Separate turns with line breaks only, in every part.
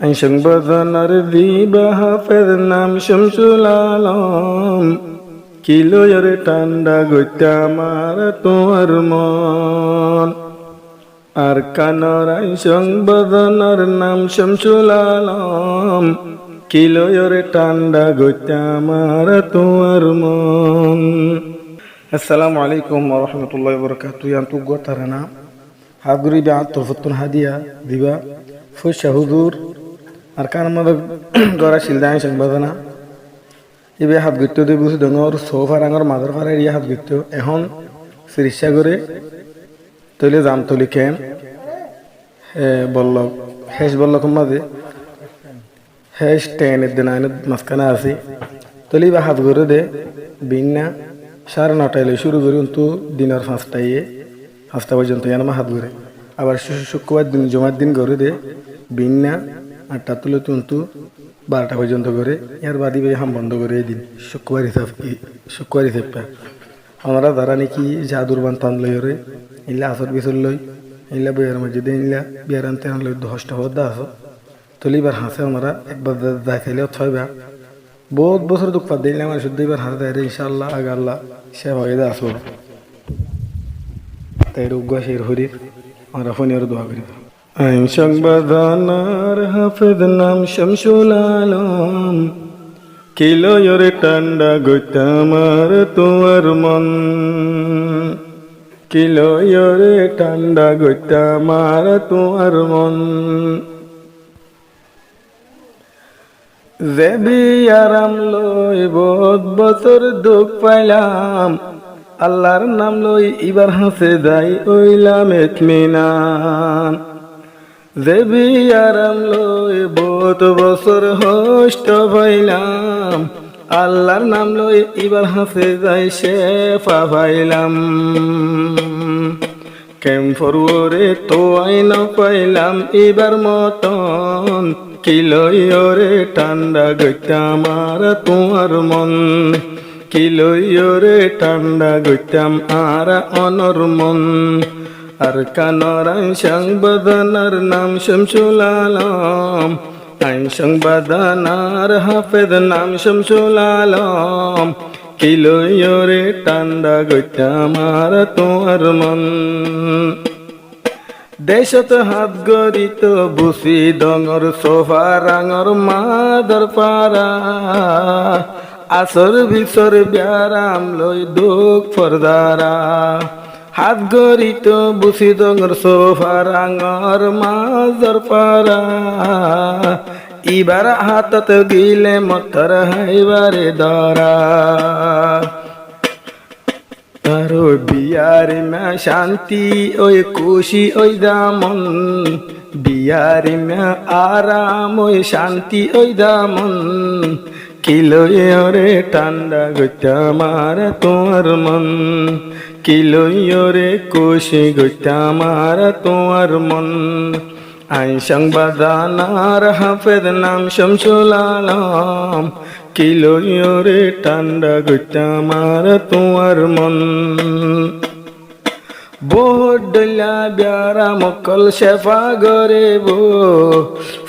আইন সংবাদনার দিবা হাফেজ নাম শামসুল আলম কিলোয়ের ঠান্ডা গইতা আমার তোমার মন আর কানর আইন সংবাদনার নাম শামসুল আলম কিলোয়ের ঠান্ডা গইতা আমার তোমার মন। আসসালামু আলাইকুম ওয়া রাহমাতুল্লাহি ওয়া বারাকাতুহু। ইয়ান্তু গোতারানা হাগুরি বা তোফতুন হাদিয়া দিবা ফুশা হুজুর আর কার মধ্যে গড়া শিলদাই সংবাদনা ইবে হাত গিত্ত দিয়ে বুঝি ডঙর সোফার আঙর মাদার ফারে ইয়া হাত গিত্ত এখন চিকিৎসা করে তৈলে জাম তলি কেন বলল হেস বলল মাঝে হেস টেনের দিন আইন মাঝখানে আছি তলি বা হাত করে দে বিনা 9:30 শুরু করি কিন্তু দিনের 5টা পর্যন্ত আমার হাত ঘুরে আবার শুক্রবার দিন জমার দিন করে দে বিনা 8টা তুলে কিন্তু 12টা পর্যন্ত করে এর বাদি হাম বন্ধ করে দিন শুক্রবার হিসাবটা আমরা যারা নাকি জাদুর বান টান লই রে ইলা আসর বিচর লই ইলা বইয়ের মসজিদে ইলা বিয়ার আনতে লই 10টা হদ্দা আস তলিবার হাসে আমরা একবার দেখাইলে ছয়বা বহুত বছর দুঃখ পাত দিলে আমার শুদ্ধ এবার হাতে দেয় ইনশাআল্লাহ আগে আল্লাহ সে হয়ে আসো তাই রোগ্যা শের হরির আমরা ফোনের দোয়া করি। আইন সংবাদনার হাফেজ নাম শামসুল আলম কিলোয়ের ঠান্ডা গইতা আমার তোমার মন কিলোয়ের ঠান্ডা গইতা আমার তোমার মন জেবি আরাম লই বহুত বছর দুঃখ পাইলাম আল্লাহর নাম লই ইবার হাসে যাই ওইলাম ইতমিনান জেবি আরাম লই বহুত বছর হষ্ট পাইলাম আল্লাহর নাম লই ইবার হাসে যাই শেফা পাইলাম কেম ফরুরে তো আইন পাইলাম এবার মতন কিলোরে ঠান্ডা গইতা আমার তোমার মন কিলোরে ঠান্ডা গইতাম আর অনর মন আর কানর আইন সংবাদনার নাম শামসুল আলম আইন সংবাদনার হাফেজ নাম শামসুল আলম কিলোরে ঠান্ডা গইতা আমার তোমার মন দেশত হাত গরিত বুসি ডঙর সোফা রাঙর মাদার পারা আসর বিসর ব্যারাম লই দুঃখ ফরদারা হাত গরিত বুসি ডঙর সোফা রাঙর মাদার পারা ইবার হাতত গিলে মতর হাইবারে দরা তারো বিয়ার মে শান্তি ওই খুশি ওই দামন বিয়ার মে আরাম ওই শান্তি ওই দামন কিলোরে ঠান্ডা গইতা আমার তোমার মন কিলোরে খুশি গইতা আমার তোমার মন। আইন সংবাদনার হাফেজ নাম শামসুল আলম কিলোরে ঠান্ডা গইতা আমার তোমার মন বহুত ডলা ব্যারা মকল শেফা গরে বো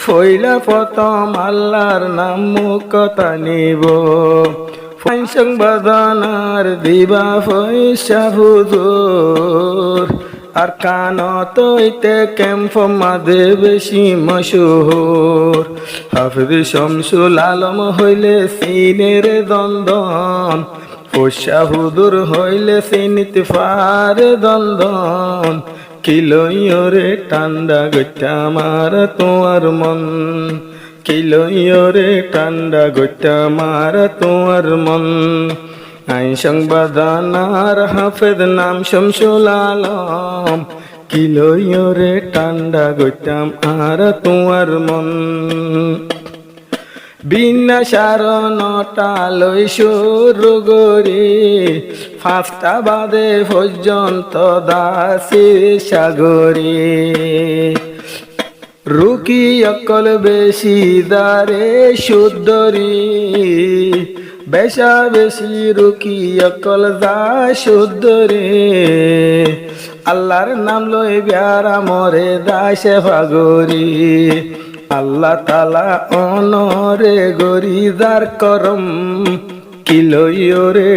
ফইলা প্রথম আল্লাহর নাম মুকতা নিব আইন সংবাদনার দিবা পয়সা হুজুর আর কানত হইতে ক্যাম্প মাদে বেশি মশহুর হাফেজ শামসুল আলম হইলে সিনের দন্দন পোষা হুজুর হইলে সিনিত ফারে দন্দন কিলোরে ঠান্ডা গইতা আমার তোমার মন কিলোরে ঠান্ডা গইতা আমার তোমার মন। আইন সংবাদনার হাফেজ নাম শামসুল আলম কিলোরে ঠান্ডা গইতাম আর তোমার মন বিনা সারণটা লই শুরু গরি 5টা বাদে পর্যন্ত দাসী সাগরে রুকি অকল বেশি দারে শুদ্ধরি বেশা বেশি রুকি অকল যা শুদ্ধ রে আল্লাহর নাম লই ব্যারা মরে দাসে ফাগরি আল্লাহ তালা অনরে গরিদার করম কি লইরে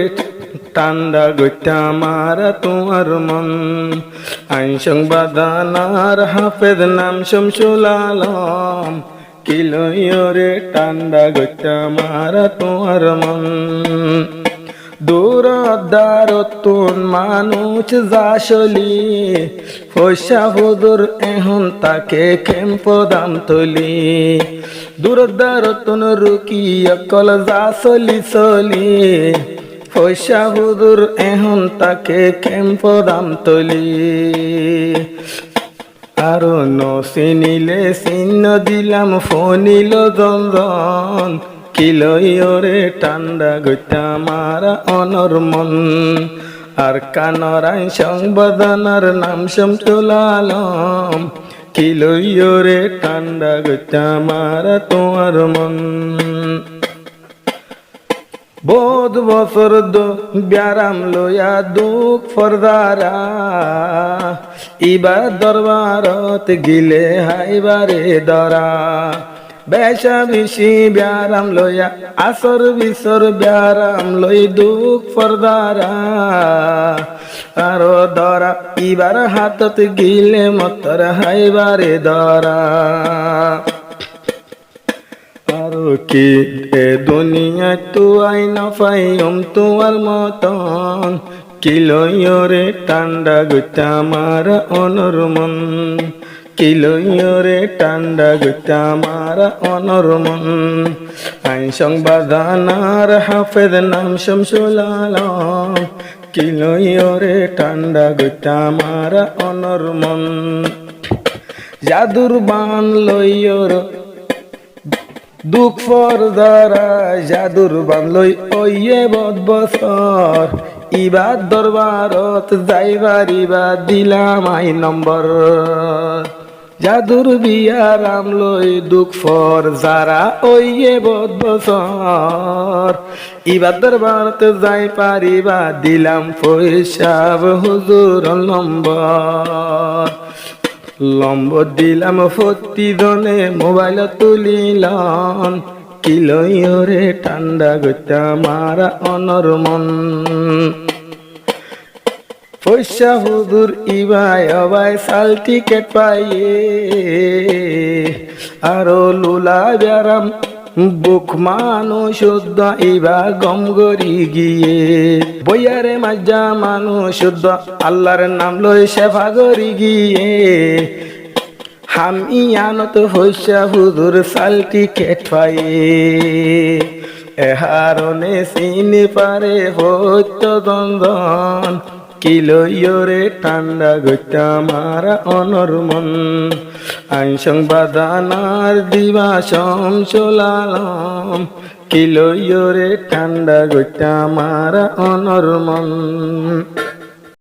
ঠান্ডা গইতা মারা তোমার মন। আইন সংবাদানার হাফেজ নাম শামসুল আলম কি লইরে ঠান্ডা গইতা মারা তোমার মন। দূরদারতুন মানুষ যাসলি পয়সা হুদুর এখন তাকে খেম্প দাম তলি। দূরদারতুন রুকি অকল যাসলি চলি পয়সা হুদুর এখন তাকে খেম্প দাম তলি। আরো নচিনিলে চিহ্ন দিলাম ফনিল জঞ্জন কি লইরে ঠান্ডা গইতা মারা অনর মন। আর কানরাই সংবাদনার নাম শামসুল আলম কি লইরে ঠান্ডা গইতা মারা তোমার মন। বহুত বছর ব্যারাম লইয়া দুঃখ ফরদারা ইবার দরবারত গিলে হাইবারে দরা। বেশা বেশি ব্যারাম লইয়া আসর বিসর ব্যারাম লই দুঃখ ফরদারা আরো দরা ইবার হাতত গিলে মতর হাইবারে দরা। আরো কি এ দুনিয়া তু আই না পাইম তোমার মতন কি লইরে ঠান্ডা গইতা মারা অনর মন। কি লইরে ঠান্ডা গইতা মারা অনর মন। আইন সংবাদানার হাফেজ নাম শামসুল আলম কি লইরে ঠান্ডা গইতা মারা অনর মন। জাদুর বান লইর দুঃখ ফরদারা জাদুর বান লই ওইয়ে বদ বছর ইবাদ দরবারত যাইবারিবা দিলাম আই নম্বর। জাদুর বিয়ারাম লই দুঃখ ফর যারা ওইয়ে বদ বছর ইবাদ দরবারত যাই পারিবা দিলাম পয়সা হুজুর নম্বর। লম্বর দিলাম প্রতিজনে মোবাইল তুলিলাম কি লইরে ঠান্ডা গইতা মারা অনর মন। পয়সা হুদুর ইবাই অবাই সাল টিকেট পাইয়ে আরো লুলা ব্যারাম বুক মানুষ শুদ্ধ ইবা গম গরি গিয়ে বইয়ারে মাজা মানুষ শুদ্ধ আল্লাহর নাম লই সেবা গরি গিয়ে হাম ইয়ানত হইসা হুদুর সাল টিকেট পাইয়ে এহারনে চিনি পারে হইত দন্দন কি লইরে ঠান্ডা গইতা মারা অনর মন। আইন সংবাদানার দিবা শামসুল আলম কি লইরে ঠান্ডা গইতা মারা অনর মন।